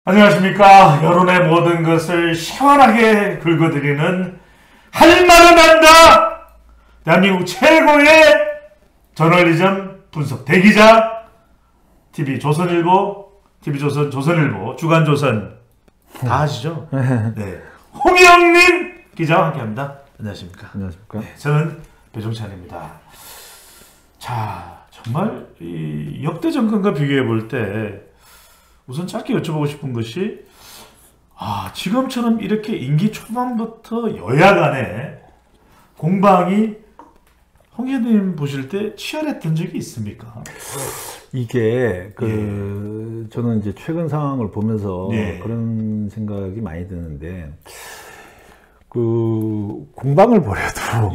안녕하십니까. 여론의 모든 것을 시원하게 긁어드리는 할 말은 한다. 대한민국 최고의 저널리즘 분석 대기자 TV 조선일보, TV조선, 조선일보, 주간조선 다 아시죠? 네. 홍영님 기자와 함께합니다. 안녕하십니까. 안녕하십니까. 네, 저는 배종찬입니다. 자, 정말 이 역대 정권과 비교해 볼 때 우선 짧게 여쭤보고 싶은 것이 지금처럼 이렇게 임기 초반부터 여야 간에 공방이 홍 기자님 보실 때 치열했던 적이 있습니까? 이게 저는 이제 최근 상황을 보면서 그런 생각이 많이 드는데 공방을 벌여도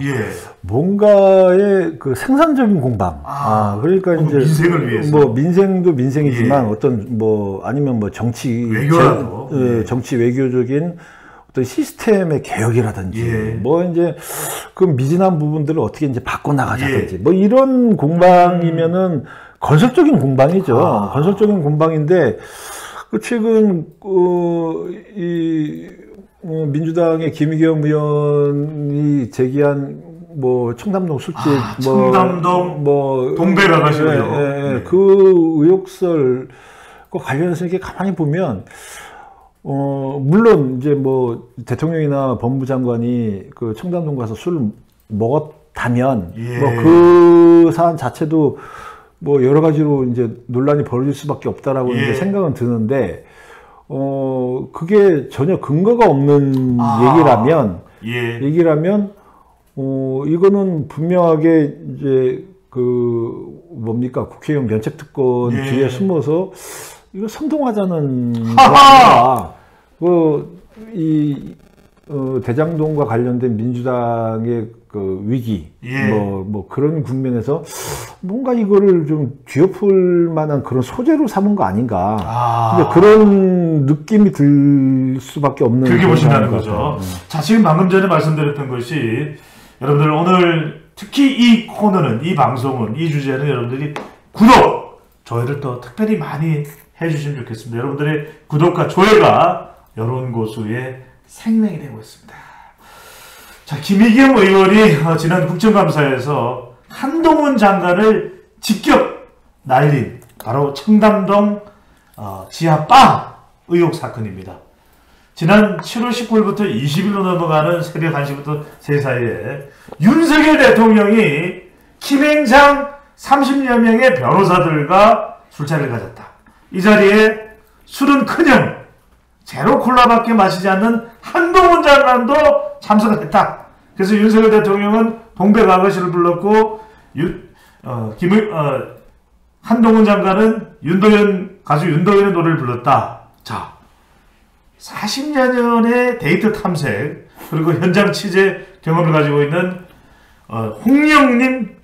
뭔가의 그생산적인 공방. 그러니까 이제 민생을 위해서 뭐 민생도 민생이지만 어떤 아니면 뭐 정치 외교라도 정치 외교적인 어떤 시스템의 개혁이라든지 뭐 이제 그 미진한 부분들을 어떻게 이제 바꿔 나가자든지 뭐 이런 공방이면은 건설적인 공방이죠. 건설적인 공방인데 최근 민주당의 김의겸 의원이 제기한 뭐 청담동 술집 청담동 동배가 가시고요. 그 의혹설과 관련해서 이렇게 가만히 보면 물론 이제 뭐 대통령이나 법무장관이 그 청담동 가서 술을 먹었다면 뭐 그 사안 자체도 뭐 여러 가지로 이제 논란이 벌어질 수밖에 없다라고 이제 생각은 드는데 그게 전혀 근거가 없는 얘기라면 이거는 분명하게 이제 뭡니까 국회의원 면책특권 뒤에 숨어서 이거 선동하자는 거다. 대장동과 관련된 민주당의 그 위기, 뭐 그런 국면에서 뭔가 이거를 좀 뒤엎을 만한 그런 소재로 삼은 거 아닌가. 근데 그런 느낌이 들 수밖에 없는. 그렇게 보신다는 거죠. 자, 지금 방금 전에 말씀드렸던 것이 여러분들 오늘 특히 이 코너는, 이 방송은, 이 주제는 여러분들이 구독, 좋아요를 또 특별히 많이 해주시면 좋겠습니다. 여러분들의 구독과 좋아요가 여론고수의 생명이 되고 있습니다. 자, 김의겸 의원이 지난 국정감사에서 한동훈 장관을 직접 날린 바로 청담동 지하바 의혹 사건입니다. 지난 7월 19일부터 20일로 넘어가는 새벽 1시부터 3 사이에 윤석열 대통령이 김앤장 30여 명의 변호사들과 술자리를 가졌다. 이 자리에 술은커녕 제로콜라밖에 마시지 않는 한동훈 장관도 참석했다. 그래서 윤석열 대통령은 동백아가씨를 불렀고 한동훈 장관은 가수 윤도현의 노래를 불렀다. 자, 40여 년의 데이터 탐색 그리고 현장 취재 경험을 가지고 있는 홍영님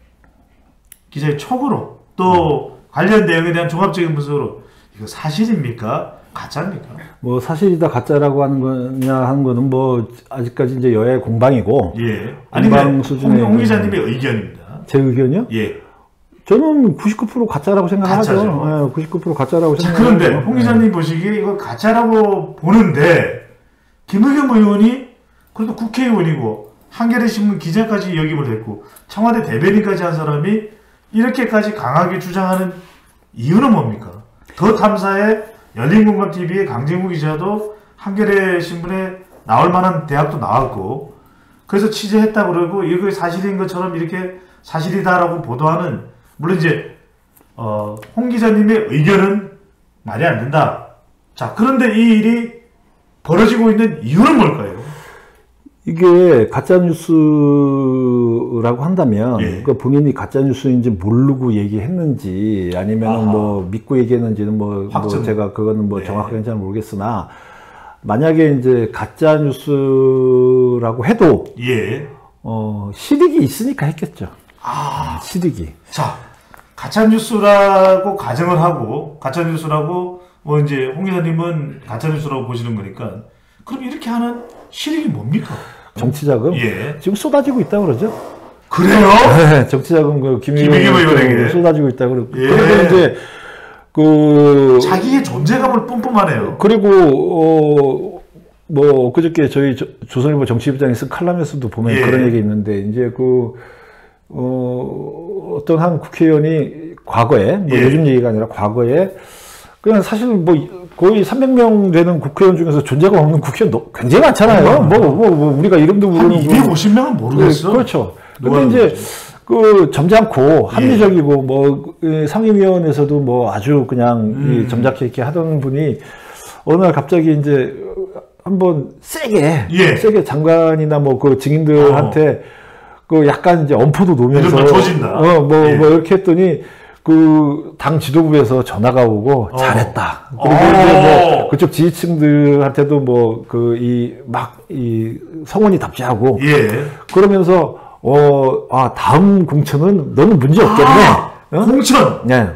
기자의 촉으로 또 관련 내용에 대한 종합적인 분석으로 이거 사실입니까? 가짜입니까? 뭐 사실이다 가짜라고 하는 거는 뭐 아직까지 이제 여야의 공방이고. 공방 수준의 홍 기자님의 의견입니다. 제 의견이요? 저는 99% 가짜라고 생각하죠. 99% 가짜라고 생각하죠. 그런데 홍 기자님 보시기에 이거 가짜라고 보는데 김의겸 의원이 그래도 국회의원이고 한겨레 신문 기자까지 역임을 했고 청와대 대변인까지 한 사람이 이렇게까지 강하게 주장하는 이유는 뭡니까? 더 탐사에 열린공감TV의 강진구 기자도 한겨레 신문에 나올 만한 대학도 나왔고 그래서 취재했다고 그러고 이거 사실인 것처럼 이렇게 사실이다라고 보도하는 물론 이제 홍 기자님의 의견은 말이 안 된다. 자, 그런데 이 일이 벌어지고 있는 이유는 뭘까요? 이게 가짜뉴스라고 한다면 그 본인이 가짜뉴스인지 모르고 얘기했는지 아니면 뭐 믿고 얘기했는지는 뭐 제가 그거는 뭐 정확하게 잘 모르겠으나 만약에 이제 가짜뉴스라고 해도 실익이 있으니까 했겠죠. 실익이. 자, 가짜뉴스라고 가정을 하고 가짜뉴스라고 뭐 이제 홍 기자님은 가짜뉴스라고 보시는 거니까 그럼 이렇게 하는 실익이 뭡니까? 정치자금? 지금 쏟아지고 있다고 그러죠? 그래요? 네, 정치자금 김의겸 의원에게 쏟아지고 있다고 그러고. 그리고 이제 자기의 존재감을 뿜뿜하네요. 그리고 뭐 그저께 저희 조선일보 정치부장이 쓴 칼럼에서도 보면 예. 그런 얘기 있는데 이제 어떤 한 국회의원이 과거에 뭐 예. 요즘 얘기가 아니라 과거에 그냥 사실 뭐 거의 300명 되는 국회의원 중에서 존재감 없는 국회의원 굉장히 많잖아요. 뭐 우리가 이름도 한 모르는 250명은 모르겠어. 그렇죠. 근데 이제 점잖고 합리적이고 뭐 상임위원회에서도 뭐 아주 그냥 점잖게 이렇게 하던 분이 어느 날 갑자기 이제 한번 세게 장관이나 뭐 그 증인들한테 약간 이제 엄포도 놓으면서 조진다. 뭐 이렇게 했더니 당 지도부에서 전화가 오고 잘했다. 그리고 이제 뭐 그쪽 지지층들한테도 뭐 이 성원이 답지하고 그러면서 다음 공천은 너는 문제 없겠네. 공천. 네.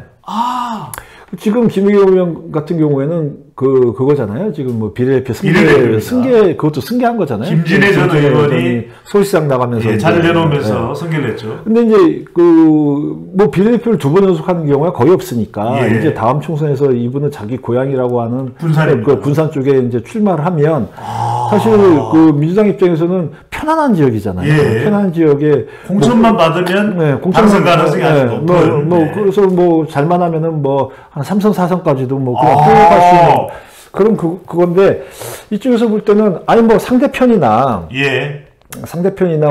지금 김의겸 의원 같은 경우에는 그거잖아요. 지금 뭐 비례대표 승계 그것도 승계한 거잖아요. 김진애 전 의원이 서울시장 나가면서 자리를 내놓으면서 승계를 했죠. 근데 이제 뭐 비례대표를 2번 연속하는 경우가 거의 없으니까 이제 다음 총선에서 이분은 자기 고향이라고 하는 군산 쪽에 이제 출마를 하면 사실 민주당 입장에서는 편안한 지역이잖아요. 편안한 지역에 공천만 받으면 당선 가능성이 아주 높은. 그래서 뭐 잘만 하면은 뭐 한 3선 4선까지도 뭐 그냥 끌어갈 수 있는 그런 그건데 이쪽에서 볼 때는 아니 뭐 상대편이나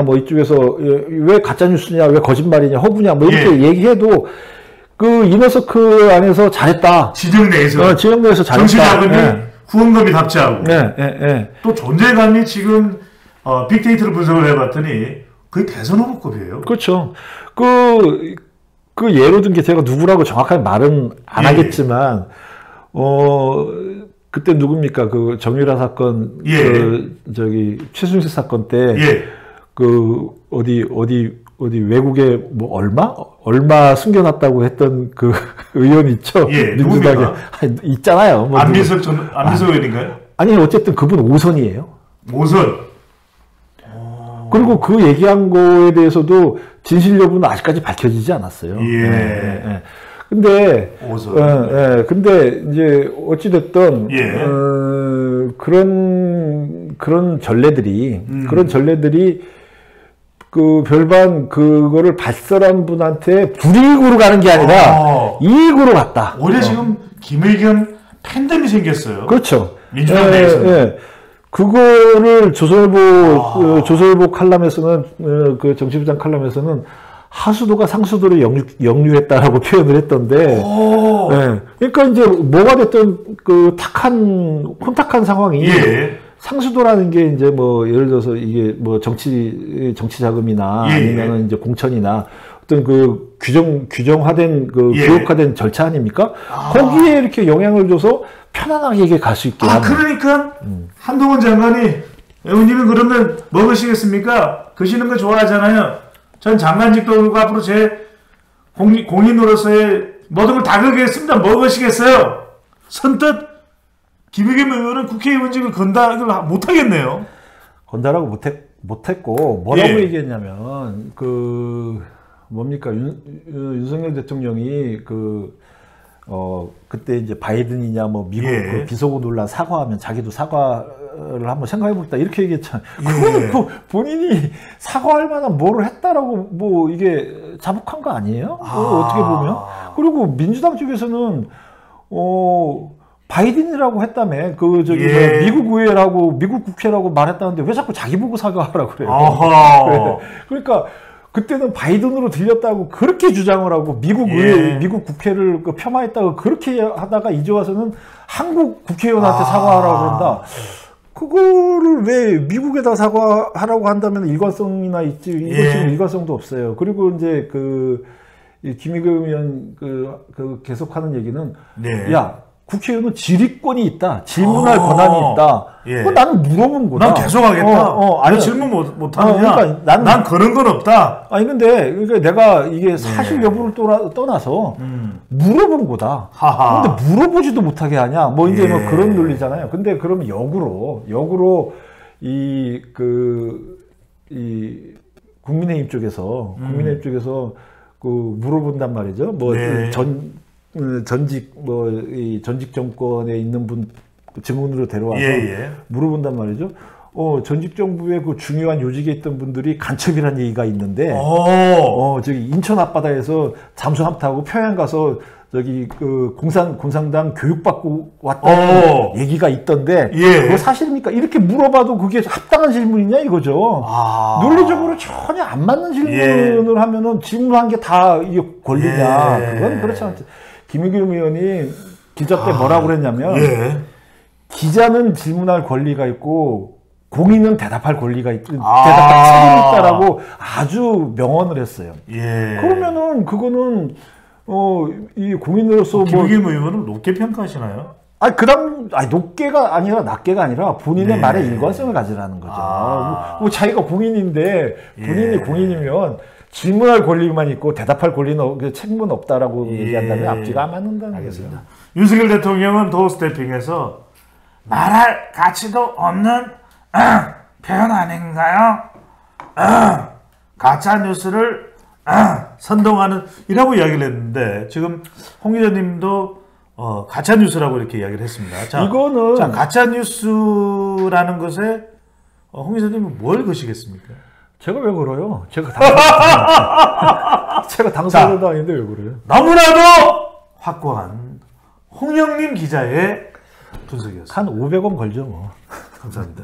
뭐 이쪽에서 왜 가짜 뉴스냐, 왜 거짓말이냐, 허구냐 뭐 이렇게 얘기해도 이너서클 안에서 잘했다. 지역 내에서 잘했다. 정치자금이 후원금이 답지하고 또 존재감이 지금 빅데이터를 분석을 해봤더니 거의 대선 후보급이에요. 그렇죠. 예로 든 게 제가 누구라고 정확하게 말은 안 하겠지만 그때 누굽니까? 정유라 사건 최순실 사건 때 어디 외국에 뭐 얼마 숨겨놨다고 했던 의원 있죠? 민주당에 있잖아요. 뭐 안민석 의원인가요? 아니 어쨌든 그분 5선이에요. 5선. 그리고 그 얘기한 거에 대해서도 진실 여부는 아직까지 밝혀지지 않았어요. 근데 근데 이제 어찌 됐든 그런 전례들이 별반 그거를 발설한 분한테 불이익으로 가는 게 아니라 이익으로 갔다. 올해 지금 김의겸 팬덤이 생겼어요. 그렇죠. 민주당 내에서. 그거를 조선일보 칼럼에서는 정치부장 칼럼에서는 하수도가 상수도를 역류했다라고 표현을 했던데, 그러니까 이제 뭐가 됐든 혼탁한 상황이 상수도라는 게 이제 뭐 예를 들어서 이게 뭐 정치 자금이나 아니면은 이제 공천이나 어떤 규정화된 교육화된 절차 아닙니까? 거기에 이렇게 영향을 줘서 편안하게 이게 갈 수 있게 하는. 그러니까 한동훈 장관이 의원님은 그러면 먹으시겠습니까? 드시는 거 좋아하잖아요. 전 장관직도 그렇고 앞으로 제 공인으로서의 모든 걸 다 그겠습니다. 먹으시겠어요? 선뜻 김의겸 의원은 국회의원직을 건다 이걸 못하겠네요. 건다라고 못했고 뭐라고 얘기했냐면 뭡니까 윤석열 대통령이 그때 이제 바이든이냐 뭐 미국 비속어 논란 사과하면 자기도 사과를 한번 생각해보겠다 이렇게 얘기했잖아요. 그거는 본인이 사과할 만한 뭐를 했다라고 뭐 이게 자복한 거 아니에요? 어떻게 보면. 그리고 민주당 쪽에서는 바이든이라고 했다며 미국 의회라고 미국 국회라고 말했다는데 왜 자꾸 자기 보고 사과하라고 그래요? 그러니까. 그때는 바이든으로 들렸다고 그렇게 주장을 하고 미국 국회를 폄하했다고 그렇게 하다가 이제 와서는 한국 국회의원한테 사과하라고 그런다. 그거를 왜 미국에다 사과하라고 한다면 일관성이나 있지. 이거 지금 일관성도 없어요. 그리고 이제 김의겸 의원 계속하는 얘기는 야. 국회의원은 질의권이 있다. 질문할 권한이 있다. 나는 물어본 거다. 난 계속하겠다. 아니 질문 못하느냐. 그러니까 난 그런 건 없다. 아니 근데 내가 이게 사실 여부를 떠나서 물어본 거다. 근데 물어보지도 못하게 하냐. 뭐 이제 뭐 그런 논리잖아요. 근데 그러면 역으로 이 국민의힘 쪽에서 물어본단 말이죠. 뭐 전직 이 전직 정권에 있는 분 증언으로 데려와서 물어본단 말이죠. 전직 정부의 그 중요한 요직에 있던 분들이 간첩이라는 얘기가 있는데, 저기 인천 앞바다에서 잠수함 타고 평양 가서 저기 그 공산당 교육받고 왔다는 얘기가 있던데, 그거 사실입니까? 이렇게 물어봐도 그게 합당한 질문이냐 이거죠. 논리적으로 전혀 안 맞는 질문을 하면은 질문한 게 다 이게 권리냐? 그건 그렇지 않죠. 김의겸 의원이 기자 때 뭐라고 그랬냐면, 기자는 질문할 권리가 있고 공인은 대답할 권리가 있고 대답할 책임이 있다라고 아주 명언을 했어요. 그러면은 그거는 이 공인으로서 김의겸 의원은 높게 평가하시나요? 높게가 아니라 낮게가 아니라 본인의 말에 일관성을 가지라는 거죠. 뭐 자기가 공인인데 본인이 공인이면 질문할 권리만 있고 대답할 권리는 책임은 없다라고 얘기한다면 앞뒤가 안 맞는다는 거죠. 윤석열 대통령은 도어스태핑에서 말할 가치도 없는 표현 아닌가요? 가짜 뉴스를 선동하는 이라고 이야기를 했는데 지금 홍 기자님도 가짜 뉴스라고 이렇게 이야기를 했습니다. 이거는 가짜 뉴스라는 것에 홍 기자님은 뭘 거시겠습니까? 제가 왜 그래요? 제가 당사자도 아닌데 왜 그래요? 너무나도 확고한 홍영림 기자의 분석이었습니다. 한 500원 걸죠 뭐. 감사합니다.